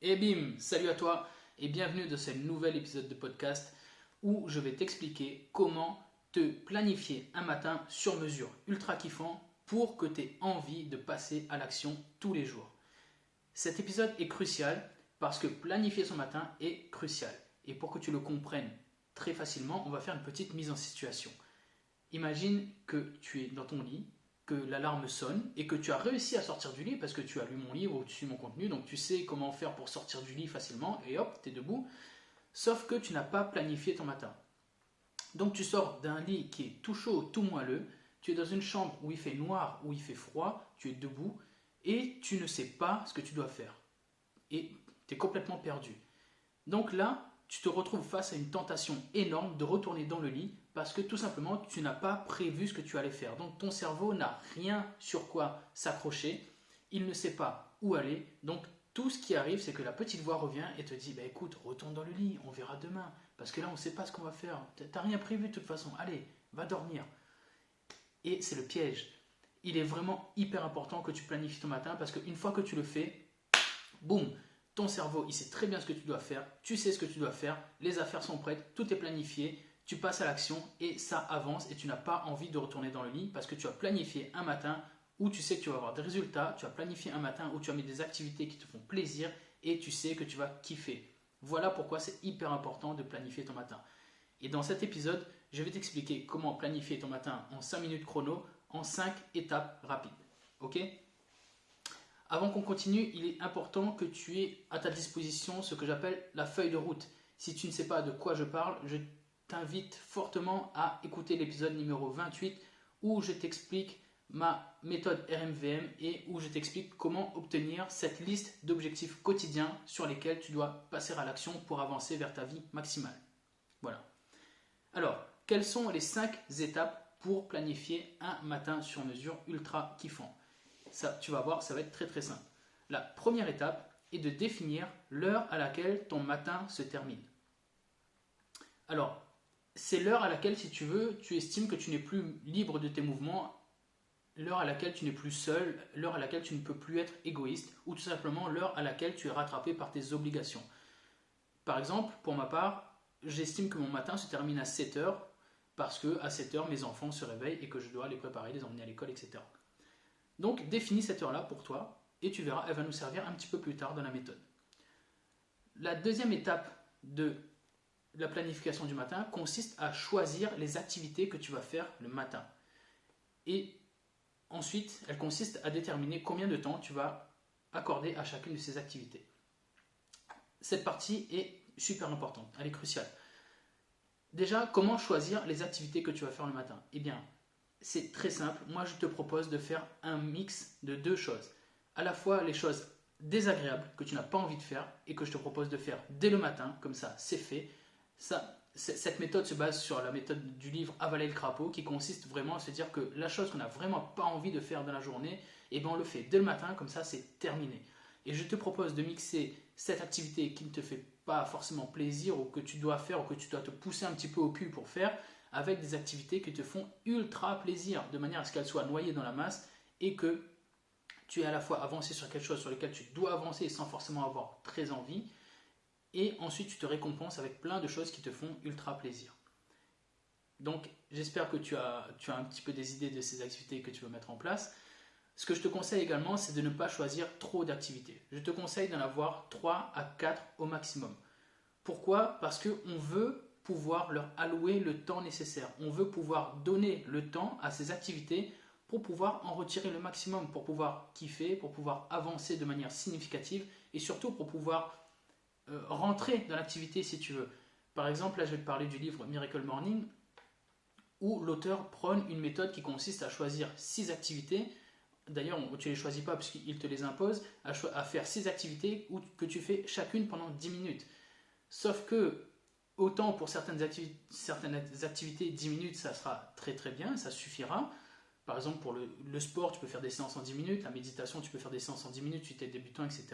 Et bim, salut à toi et bienvenue dans ce nouvel épisode de podcast où je vais t'expliquer comment te planifier un matin sur mesure, ultra kiffant, pour que tu aies envie de passer à l'action tous les jours. Cet épisode est crucial parce que planifier son matin est crucial. Et pour que tu le comprennes très facilement, on va faire une petite mise en situation. Imagine que tu es dans ton lit, que l'alarme sonne et que tu as réussi à sortir du lit parce que tu as lu mon livre ou tu suis mon contenu, donc tu sais comment faire pour sortir du lit facilement et hop, tu es debout. Sauf que tu n'as pas planifié ton matin. Donc tu sors d'un lit qui est tout chaud, tout moelleux, tu es dans une chambre où il fait noir, où il fait froid, tu es debout et tu ne sais pas ce que tu dois faire. Et tu es complètement perdu. Donc là, tu te retrouves face à une tentation énorme de retourner dans le lit parce que tout simplement tu n'as pas prévu ce que tu allais faire. Donc ton cerveau n'a rien sur quoi s'accrocher, il ne sait pas où aller. Donc tout ce qui arrive, c'est que la petite voix revient et te dit écoute, retourne dans le lit, on verra demain parce que là on ne sait pas ce qu'on va faire. T'as rien prévu de toute façon, allez, va dormir. Et c'est le piège. Il est vraiment hyper important que tu planifies ton matin parce qu'une fois que tu le fais, boum, ton cerveau, il sait très bien ce que tu dois faire, tu sais ce que tu dois faire, les affaires sont prêtes, tout est planifié, tu passes à l'action et ça avance et tu n'as pas envie de retourner dans le lit parce que tu as planifié un matin où tu sais que tu vas avoir des résultats, tu as planifié un matin où tu as mis des activités qui te font plaisir et tu sais que tu vas kiffer. Voilà pourquoi c'est hyper important de planifier ton matin. Et dans cet épisode, je vais t'expliquer comment planifier ton matin en 5 minutes chrono, en 5 étapes rapides. Ok ? Avant qu'on continue, il est important que tu aies à ta disposition ce que j'appelle la feuille de route. Si tu ne sais pas de quoi je parle, je t'invite fortement à écouter l'épisode numéro 28 où je t'explique ma méthode RMVM et où je t'explique comment obtenir cette liste d'objectifs quotidiens sur lesquels tu dois passer à l'action pour avancer vers ta vie maximale. Voilà. Alors, quelles sont les 5 étapes pour planifier un matin sur mesure ultra kiffant ? Ça, tu vas voir, ça va être très très simple. La première étape est de définir l'heure à laquelle ton matin se termine. Alors, c'est l'heure à laquelle, si tu veux, tu estimes que tu n'es plus libre de tes mouvements, l'heure à laquelle tu n'es plus seul, l'heure à laquelle tu ne peux plus être égoïste, ou tout simplement l'heure à laquelle tu es rattrapé par tes obligations. Par exemple, pour ma part, j'estime que mon matin se termine à 7 heures, parce qu'à 7 heures, mes enfants se réveillent et que je dois les préparer, les emmener à l'école, etc. Donc définis cette heure-là pour toi et tu verras, elle va nous servir un petit peu plus tard dans la méthode. La deuxième étape de la planification du matin consiste à choisir les activités que tu vas faire le matin. Et ensuite, elle consiste à déterminer combien de temps tu vas accorder à chacune de ces activités. Cette partie est super importante, elle est cruciale. Déjà, comment choisir les activités que tu vas faire le matin ? Eh bien, c'est très simple. Moi, je te propose de faire un mix de deux choses. À la fois les choses désagréables que tu n'as pas envie de faire et que je te propose de faire dès le matin, comme ça, c'est fait. Cette méthode se base sur la méthode du livre Avaler le crapaud, qui consiste vraiment à se dire que la chose qu'on n'a vraiment pas envie de faire dans la journée, eh ben on le fait dès le matin, comme ça, c'est terminé. Et je te propose de mixer cette activité qui ne te fait pas forcément plaisir ou que tu dois faire ou que tu dois te pousser un petit peu au cul pour faire, avec des activités qui te font ultra plaisir, de manière à ce qu'elles soient noyées dans la masse et que tu aies à la fois avancé sur quelque chose sur lequel tu dois avancer sans forcément avoir très envie, et ensuite tu te récompenses avec plein de choses qui te font ultra plaisir. Donc j'espère que tu as un petit peu des idées de ces activités que tu veux mettre en place. Ce que je te conseille également, c'est de ne pas choisir trop d'activités. Je te conseille d'en avoir 3 à 4 au maximum. Pourquoi ? Parce qu'on veut pouvoir leur allouer le temps nécessaire. On veut pouvoir donner le temps à ces activités pour pouvoir en retirer le maximum, pour pouvoir kiffer, pour pouvoir avancer de manière significative et surtout pour pouvoir rentrer dans l'activité si tu veux. Par exemple, là je vais te parler du livre Miracle Morning où l'auteur prône une méthode qui consiste à choisir 6 activités. D'ailleurs, tu ne les choisis pas puisqu'il te les impose, à faire 6 activités que tu fais chacune pendant 10 minutes. Sauf que, autant pour certaines activités, 10 minutes, ça sera très très bien, ça suffira. Par exemple, pour le sport, tu peux faire des séances en 10 minutes, la méditation, tu peux faire des séances en 10 minutes, tu es débutant, etc.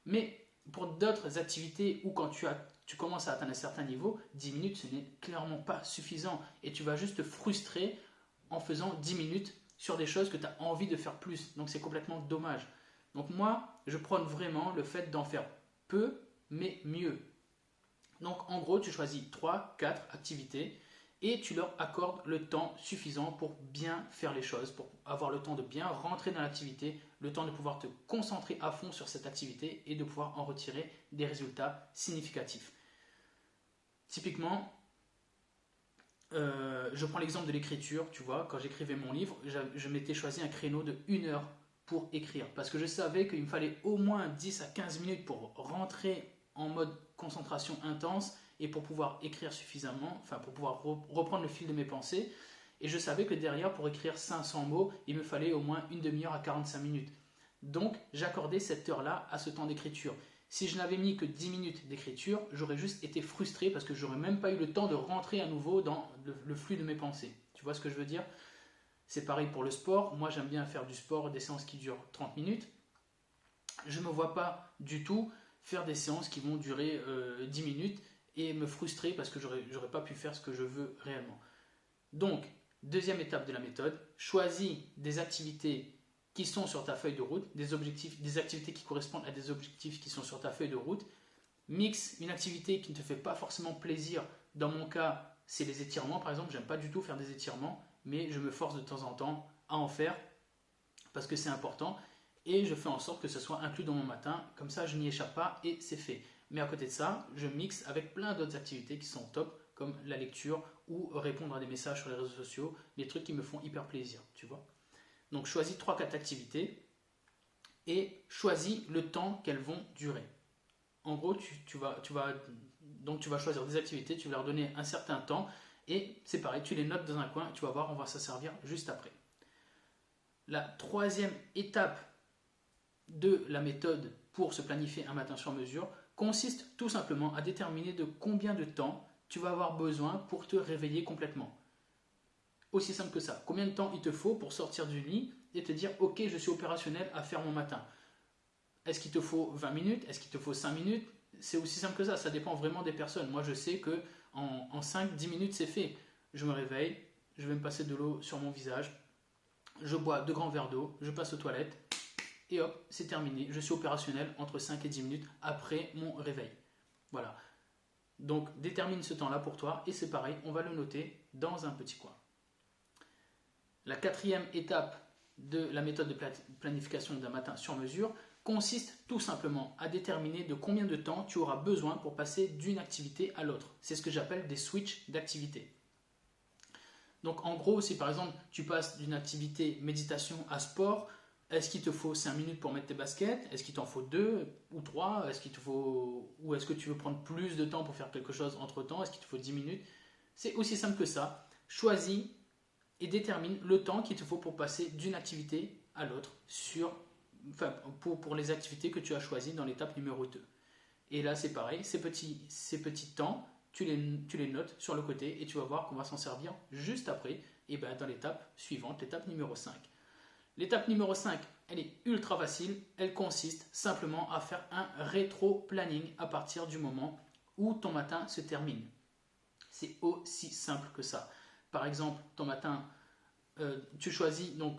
Mais pour d'autres activités où quand tu commences à atteindre un certain niveau, 10 minutes, ce n'est clairement pas suffisant. Et tu vas juste te frustrer en faisant 10 minutes sur des choses que tu as envie de faire plus. Donc c'est complètement dommage. Donc moi, je prône vraiment le fait d'en faire peu, mais mieux. Donc en gros, tu choisis 3-4 activités et tu leur accordes le temps suffisant pour bien faire les choses, pour avoir le temps de bien rentrer dans l'activité, le temps de pouvoir te concentrer à fond sur cette activité et de pouvoir en retirer des résultats significatifs. Typiquement, je prends l'exemple de l'écriture, tu vois, quand j'écrivais mon livre, je m'étais choisi un créneau de 1 heure pour écrire, parce que je savais qu'il me fallait au moins 10 à 15 minutes pour rentrer en mode concentration intense et pour pouvoir écrire suffisamment, enfin pour pouvoir reprendre le fil de mes pensées. Et je savais que derrière, pour écrire 500 mots, il me fallait au moins une demi-heure à 45 minutes. Donc j'accordais cette heure-là à ce temps d'écriture. Si je n'avais mis que 10 minutes d'écriture, j'aurais juste été frustré parce que j'aurais même pas eu le temps de rentrer à nouveau dans le flux de mes pensées. Tu vois ce que je veux dire? C'est pareil pour le sport. Moi, j'aime bien faire du sport, des séances qui durent 30 minutes. Je ne me vois pas du tout faire des séances qui vont durer 10 minutes et me frustrer parce que j'aurais pas pu faire ce que je veux réellement. Donc, deuxième étape de la méthode, choisis des activités qui sont sur ta feuille de route, des activités qui correspondent à des objectifs qui sont sur ta feuille de route. Mixe une activité qui ne te fait pas forcément plaisir. Dans mon cas, c'est les étirements par exemple. J'aime pas du tout faire des étirements, mais je me force de temps en temps à en faire parce que c'est important et je fais en sorte que ce soit inclus dans mon matin. Comme ça, je n'y échappe pas et c'est fait. Mais à côté de ça, je mixe avec plein d'autres activités qui sont top, comme la lecture ou répondre à des messages sur les réseaux sociaux, des trucs qui me font hyper plaisir, tu vois. Donc choisis 3-4 activités et choisis le temps qu'elles vont durer. En gros, tu vas choisir des activités, tu vas leur donner un certain temps et c'est pareil, tu les notes dans un coin et tu vas voir, on va s'en servir juste après. La troisième étape de la méthode pour se planifier un matin sur mesure consiste tout simplement à déterminer de combien de temps tu vas avoir besoin pour te réveiller complètement. Aussi simple que ça. Combien de temps il te faut pour sortir du lit et te dire ok, je suis opérationnel à faire mon matin. Est-ce qu'il te faut 20 minutes? Est-ce qu'il te faut 5 minutes? C'est aussi simple que ça dépend vraiment des personnes. Moi je sais que en 5-10 minutes c'est fait. Je me réveille, je vais me passer de l'eau sur mon visage, je bois 2 grands verres d'eau, je passe aux toilettes et hop, c'est terminé. Je suis opérationnel entre 5 et 10 minutes après mon réveil. Voilà. Donc détermine ce temps-là pour toi et c'est pareil, on va le noter dans un petit coin. La quatrième étape de la méthode de planification d'un matin sur mesure consiste tout simplement à déterminer de combien de temps tu auras besoin pour passer d'une activité à l'autre. C'est ce que j'appelle des switches d'activité. Donc en gros, si par exemple tu passes d'une activité méditation à sport, est-ce qu'il te faut 5 minutes pour mettre tes baskets? Est-ce qu'il t'en faut 2 ou 3? Ou est-ce que tu veux prendre plus de temps pour faire quelque chose entre temps? Est-ce qu'il te faut 10 minutes? C'est aussi simple que ça. Choisis et détermine le temps qu'il te faut pour passer d'une activité à l'autre pour les activités que tu as choisies dans l'étape numéro 2. Et là, c'est pareil, ces petits temps, tu les notes sur le côté et tu vas voir qu'on va s'en servir juste après, et bien dans l'étape suivante, l'étape numéro 5. L'étape numéro 5, elle est ultra facile, elle consiste simplement à faire un rétro-planning à partir du moment où ton matin se termine. C'est aussi simple que ça. Par exemple, ton matin, tu choisis, donc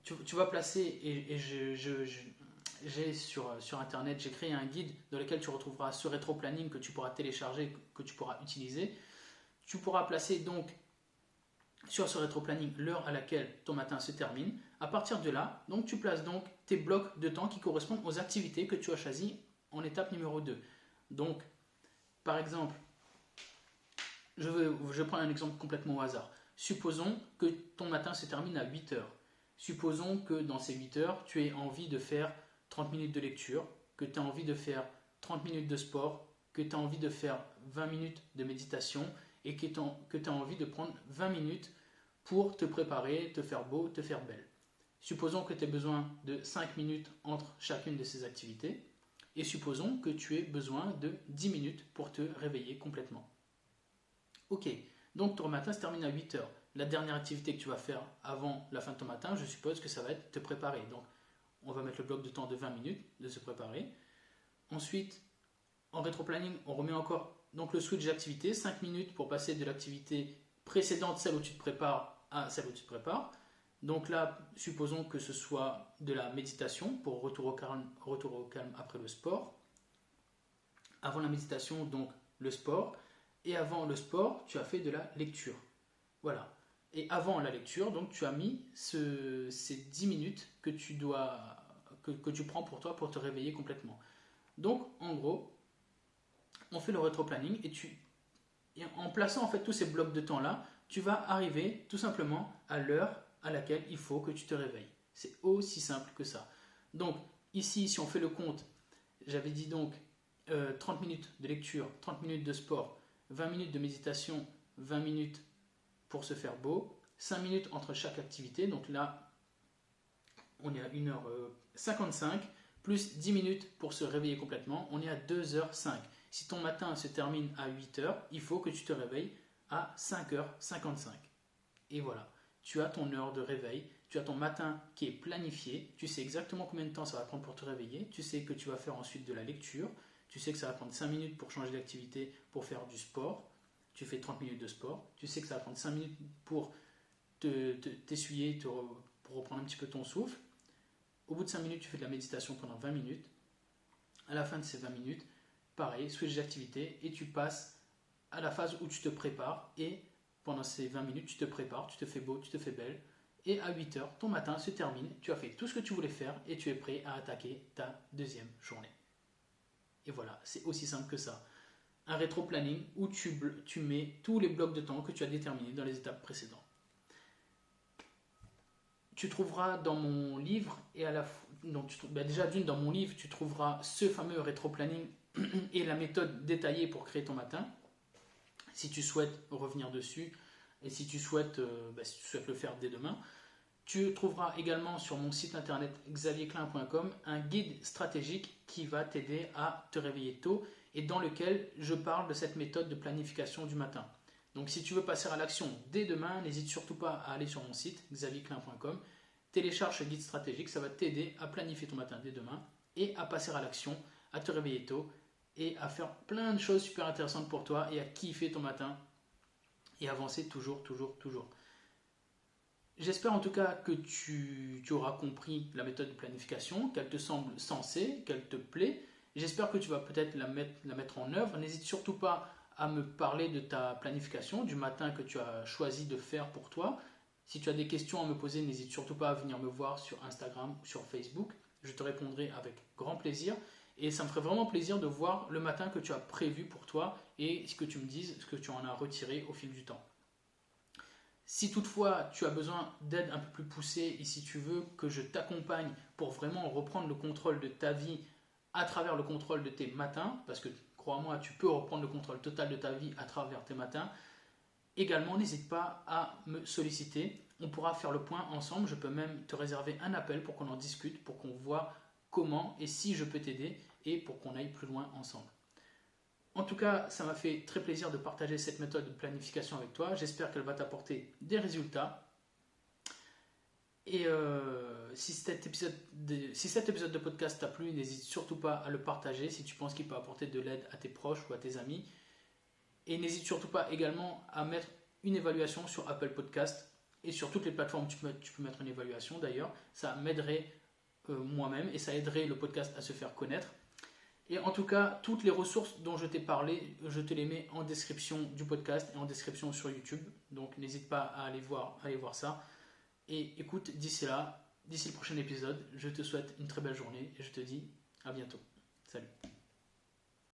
tu vas placer, et j'ai sur internet, j'ai créé un guide dans lequel tu retrouveras ce rétro-planning que tu pourras télécharger, que tu pourras utiliser. Tu pourras placer donc sur ce rétro-planning l'heure à laquelle ton matin se termine. À partir de là, donc tu places donc tes blocs de temps qui correspondent aux activités que tu as choisies en étape numéro 2. Donc, par exemple, je prends un exemple complètement au hasard. Supposons que ton matin se termine à 8 heures. Supposons que dans ces 8 heures, tu aies envie de faire 30 minutes de lecture, que tu as envie de faire 30 minutes de sport, que tu as envie de faire 20 minutes de méditation et que tu as envie de prendre 20 minutes pour te préparer, te faire beau, te faire belle. Supposons que tu aies besoin de 5 minutes entre chacune de ces activités et supposons que tu aies besoin de 10 minutes pour te réveiller complètement. Ok, donc ton matin se termine à 8 heures. La dernière activité que tu vas faire avant la fin de ton matin, je suppose que ça va être te préparer. Donc, on va mettre le bloc de temps de 20 minutes de se préparer. Ensuite, en rétro-planning, on remet encore donc le switch d'activité, 5 minutes pour passer de l'activité précédente, celle où tu te prépares, à celle où tu te prépares. Donc là, supposons que ce soit de la méditation pour retour au calme après le sport. Avant la méditation, donc le sport. Et avant le sport, tu as fait de la lecture. Voilà. Et avant la lecture, donc tu as mis ces 10 minutes que tu prends pour toi pour te réveiller complètement. Donc, en gros, on fait le rétro-planning et en plaçant en fait tous ces blocs de temps-là, tu vas arriver tout simplement à l'heure à laquelle il faut que tu te réveilles. C'est aussi simple que ça. Donc, ici, si on fait le compte, j'avais dit donc 30 minutes de lecture, 30 minutes de sport, 20 minutes de méditation, 20 minutes pour se faire beau, 5 minutes entre chaque activité. Donc là, on est à 1h55, plus 10 minutes pour se réveiller complètement. On est à 2h05. Si ton matin se termine à 8h, il faut que tu te réveilles à 5h55. Et voilà, tu as ton heure de réveil, tu as ton matin qui est planifié, tu sais exactement combien de temps ça va prendre pour te réveiller, tu sais que tu vas faire ensuite de la lecture, tu sais que ça va prendre 5 minutes pour changer d'activité, pour faire du sport, tu fais 30 minutes de sport, tu sais que ça va prendre 5 minutes pour t'essuyer, pour reprendre un petit peu ton souffle. Au bout de 5 minutes, tu fais de la méditation pendant 20 minutes. À la fin de ces 20 minutes, pareil, switch d'activité et tu passes à la phase où tu te prépares et pendant ces 20 minutes, tu te prépares, tu te fais beau, tu te fais belle et à 8h, ton matin se termine, tu as fait tout ce que tu voulais faire et tu es prêt à attaquer ta deuxième journée. Et voilà, c'est aussi simple que ça. Un rétro-planning où tu mets tous les blocs de temps que tu as déterminés dans les étapes précédentes. Tu trouveras dans mon livre et déjà dans mon livre, tu trouveras ce fameux rétro-planning et la méthode détaillée pour créer ton matin. Si tu souhaites revenir dessus et si tu souhaites le faire dès demain, tu trouveras également sur mon site internet xavierclin.com un guide stratégique qui va t'aider à te réveiller tôt et dans lequel je parle de cette méthode de planification du matin. Donc si tu veux passer à l'action dès demain, n'hésite surtout pas à aller sur mon site xavierclin.com, télécharge ce guide stratégique, ça va t'aider à planifier ton matin dès demain et à passer à l'action, à te réveiller tôt et à faire plein de choses super intéressantes pour toi et à kiffer ton matin et avancer toujours. J'espère en tout cas que tu auras compris la méthode de planification, qu'elle te semble sensée, qu'elle te plaît. J'espère que tu vas peut-être la mettre en œuvre. N'hésite surtout pas à me parler de ta planification, du matin que tu as choisi de faire pour toi. Si tu as des questions à me poser, n'hésite surtout pas à venir me voir sur Instagram ou sur Facebook. Je te répondrai avec grand plaisir. Et ça me ferait vraiment plaisir de voir le matin que tu as prévu pour toi et ce que tu me dises, ce que tu en as retiré au fil du temps. Si toutefois tu as besoin d'aide un peu plus poussée et si tu veux que je t'accompagne pour vraiment reprendre le contrôle de ta vie à travers le contrôle de tes matins, parce que crois-moi, tu peux reprendre le contrôle total de ta vie à travers tes matins, également n'hésite pas à me solliciter. On pourra faire le point ensemble. Je peux même te réserver un appel pour qu'on en discute, pour qu'on voit comment et si je peux t'aider et pour qu'on aille plus loin ensemble. En tout cas, ça m'a fait très plaisir de partager cette méthode de planification avec toi. J'espère qu'elle va t'apporter des résultats. Et si cet épisode de podcast t'a plu, n'hésite surtout pas à le partager si tu penses qu'il peut apporter de l'aide à tes proches ou à tes amis. Et n'hésite surtout pas également à mettre une évaluation sur Apple Podcast et sur toutes les plateformes tu peux mettre une évaluation d'ailleurs. Ça m'aiderait moi-même et ça aiderait le podcast à se faire connaître. Et en tout cas, toutes les ressources dont je t'ai parlé, je te les mets en description du podcast et en description sur YouTube. Donc n'hésite pas à aller voir ça. Et écoute, d'ici le prochain épisode, je te souhaite une très belle journée et je te dis à bientôt. Salut.